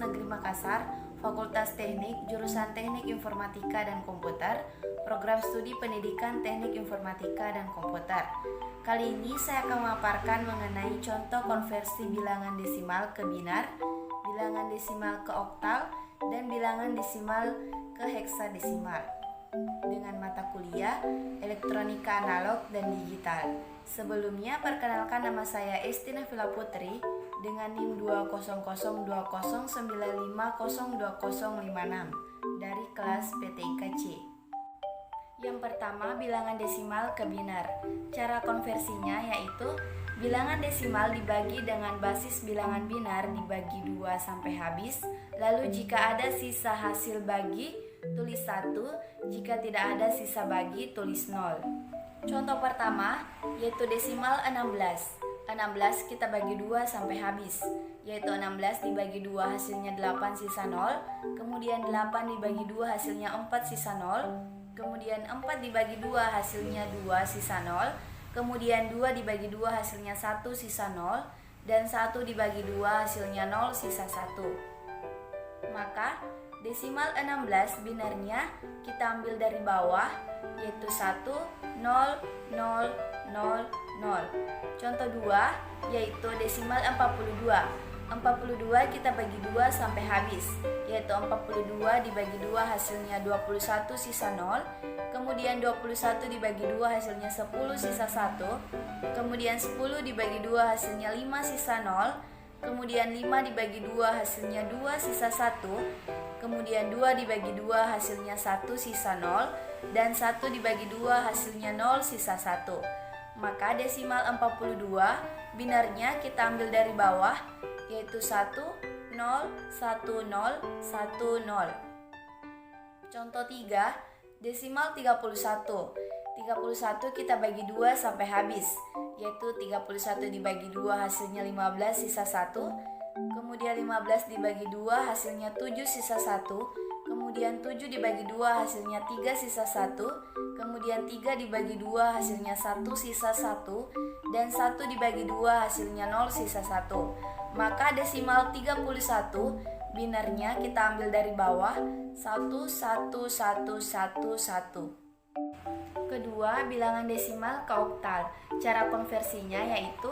Negeri Makassar, Fakultas Teknik, jurusan Teknik Informatika dan Komputer, Program Studi Pendidikan Teknik Informatika dan Komputer. Kali ini saya akan memaparkan mengenai contoh konversi bilangan desimal ke binar, bilangan desimal ke oktal, dan bilangan desimal ke heksadesimal dengan mata kuliah Elektronika Analog dan Digital. Sebelumnya, perkenalkan, nama saya Esti Nafila Putri dengan NIM 2002095020056 dari kelas PTIK-C. Yang pertama, bilangan desimal ke binar. Cara konversinya yaitu bilangan desimal dibagi dengan basis bilangan binar dibagi 2 sampai habis. Lalu jika ada sisa hasil bagi, tulis 1. Jika tidak ada sisa bagi, tulis 0. Contoh pertama yaitu desimal 16. 16 kita bagi 2 sampai habis, yaitu 16 dibagi 2 hasilnya 8 sisa 0, kemudian 8 dibagi 2 hasilnya 4 sisa 0, kemudian 4 dibagi 2 hasilnya 2 sisa 0, kemudian 2 dibagi 2 hasilnya 1 sisa 0, dan 1 dibagi 2 hasilnya 0 sisa 1. Maka desimal 16 binarnya kita ambil dari bawah, yaitu 1, 0, 0, 0, 0. Contoh 2 yaitu desimal 42. 42 kita bagi 2 sampai habis, yaitu 42 dibagi 2 hasilnya 21 sisa 0, kemudian 21 dibagi 2 hasilnya 10 sisa 1, kemudian 10 dibagi 2 hasilnya 5 sisa 0, kemudian 5 dibagi 2 hasilnya 2 sisa 1, kemudian 2 dibagi 2 hasilnya 1 sisa 0, dan 1 dibagi 2 hasilnya 0 sisa 1. Maka desimal 42 binarnya kita ambil dari bawah, yaitu 1, 0, 1, 0, 1, 0. Contoh 3, desimal 31. 31 kita bagi 2 sampai habis, yaitu 31 dibagi 2 hasilnya 15 sisa 1, kemudian 15 dibagi 2 hasilnya 7 sisa 1, kemudian 7 dibagi 2 hasilnya 3 sisa 1, kemudian 3 dibagi 2 hasilnya 1 sisa 1, dan 1 dibagi 2 hasilnya 0 sisa 1. Maka desimal 31 binarnya kita ambil dari bawah, 1, 1, 1, 1, 1. Kedua, bilangan desimal ke oktal. Cara konversinya yaitu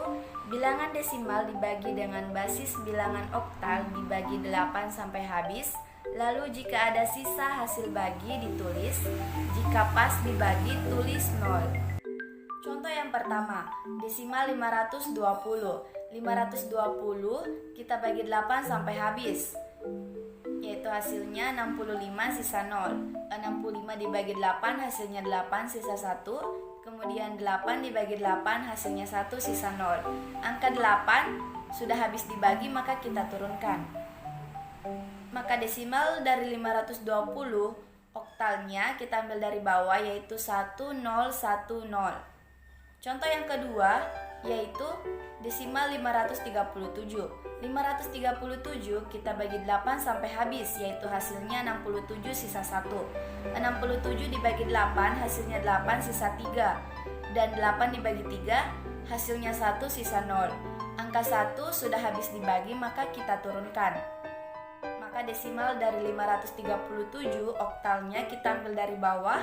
bilangan desimal dibagi dengan basis bilangan oktal dibagi 8 sampai habis. Lalu jika ada sisa hasil bagi ditulis, jika pas dibagi tulis 0. Contoh yang pertama, desimal 520. 520 kita bagi 8 sampai habis, yaitu hasilnya 65 sisa 0. 65 dibagi 8 hasilnya 8 sisa 1, kemudian 8 dibagi 8 hasilnya 1 sisa 0. Angka 8 sudah habis dibagi, maka kita turunkan. Maka desimal dari 520 oktalnya kita ambil dari bawah, yaitu 1010. Contoh yang kedua yaitu desimal 537. 537 kita bagi 8 sampai habis, yaitu hasilnya 67 sisa 1. 67 dibagi 8 hasilnya 8 sisa 3, dan 8 dibagi 3 hasilnya 1 sisa 0. Angka 1 sudah habis dibagi, maka kita turunkan. Maka desimal dari 537 oktalnya kita ambil dari bawah,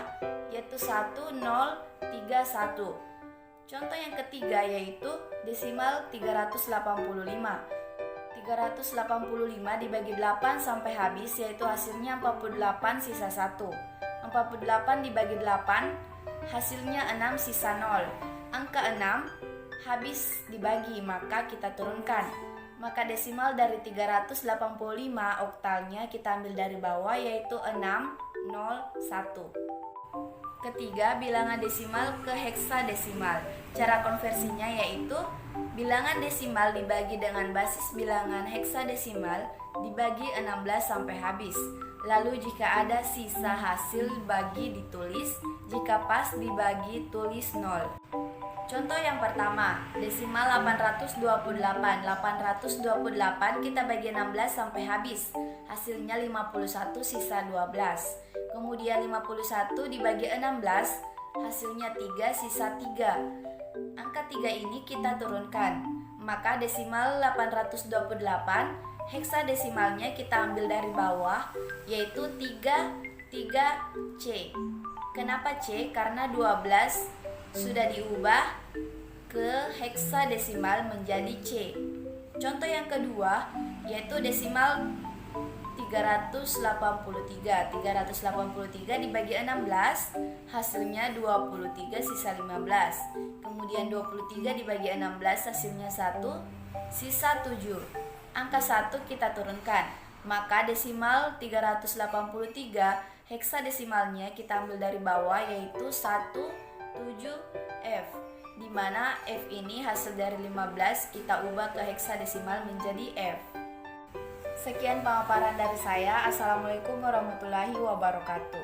yaitu 1031. Contoh yang ketiga yaitu desimal 385. 385 dibagi 8 sampai habis, yaitu hasilnya 48 sisa 1. 48 dibagi 8 hasilnya 6 sisa 0. Angka 6 habis dibagi, maka kita turunkan. Maka desimal dari 385 oktalnya kita ambil dari bawah, yaitu 601. Ketiga, bilangan desimal ke heksadesimal. Cara konversinya yaitu bilangan desimal dibagi dengan basis bilangan heksadesimal dibagi 16 sampai habis. Lalu jika ada sisa hasil bagi ditulis, jika pas dibagi tulis 0. Contoh yang pertama, desimal 828. 828 kita bagi 16 sampai habis, hasilnya 51 sisa 12. Kemudian 51 dibagi 16, hasilnya 3 sisa 3. Angka 3 ini kita turunkan. Maka desimal 828 heksadesimalnya kita ambil dari bawah, yaitu 3C. Kenapa C? Karena 12 sudah diubah ke heksadesimal menjadi C. Contoh yang kedua yaitu desimal 383. 383 dibagi 16 hasilnya 23 sisa 15. Kemudian 23 dibagi 16 hasilnya 1 sisa 7. Angka 1 kita turunkan. Maka desimal 383 heksadesimalnya kita ambil dari bawah, yaitu 17F, di mana F ini hasil dari 15 kita ubah ke heksadesimal menjadi F. Sekian pemaparan dari saya. Assalamualaikum warahmatullahi wabarakatuh.